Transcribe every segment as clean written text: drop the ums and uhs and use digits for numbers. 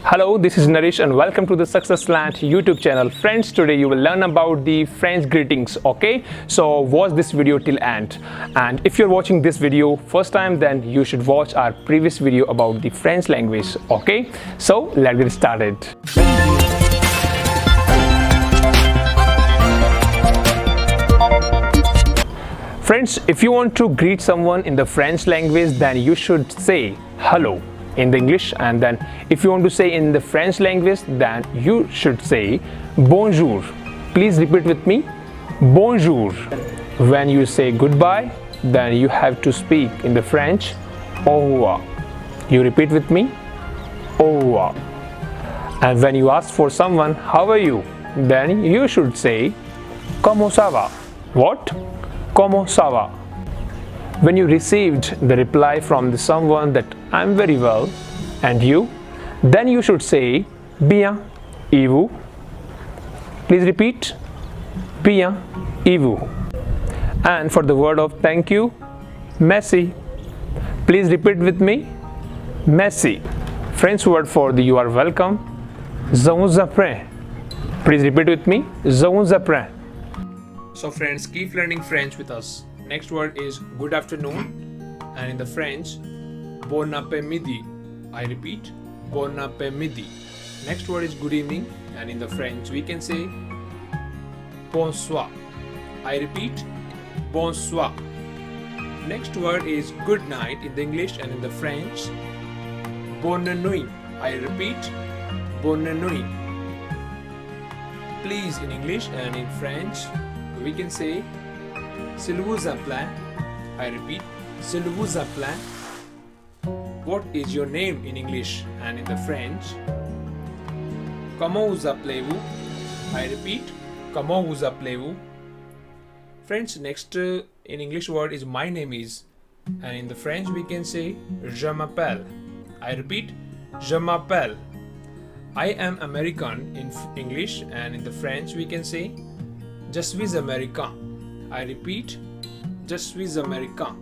Hello, this is Naresh and welcome to the Success Slant YouTube channel. Friends, today you will learn about the French greetings, okay? So watch this video till end. And if you're watching this video first time, then you should watch our previous video about the French language, okay? So let's get started. Friends, if you want to greet someone in the French language, then you should say hello in the English, and then if you want to say in the French language, then you should say bonjour. Please repeat with me, bonjour. When you say goodbye, then you have to speak in the French, au revoir. You repeat with me, au revoir. And when you ask for someone, how are you, then you should say comment ça va. What? Comment ça va? When you received the reply from someone that I'm very well, and you, then you should say bien, et vous? Please repeat, bien, et vous? And for the word of thank you, merci. Please repeat with me, merci. French word for the you are welcome, je vous apprends. Please repeat with me, je vous apprends. So friends, keep learning French with us. Next word is good afternoon, and in the French, bon après-midi. I repeat, bon après-midi. Next word is good evening, and in the French we can say bonsoir. I repeat, bonsoir. Next word is good night in the English, and in the French, bonne nuit. I repeat, bonne nuit. Please in English, and in French we can say s'il vous plaît. I repeat, s'il vous plaît. What is your name in English, and in the French, comment vous appelez-vous? I repeat, comment vous appelez-vous? Friends, next in English word is my name is, and in the French we can say je m'appelle. I repeat, je m'appelle. I am American in English, and in the French we can say je suis américain. I repeat, je suis américain.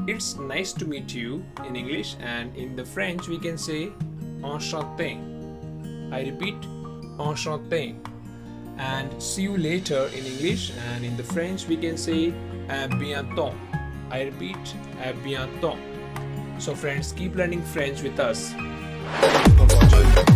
It's nice to meet you in English, and in the French we can say enchanté. I repeat, enchanté. And see you later in English, and in the French we can say à bientôt. I repeat, à bientôt. So friends, keep learning French with us. Thank you for watching.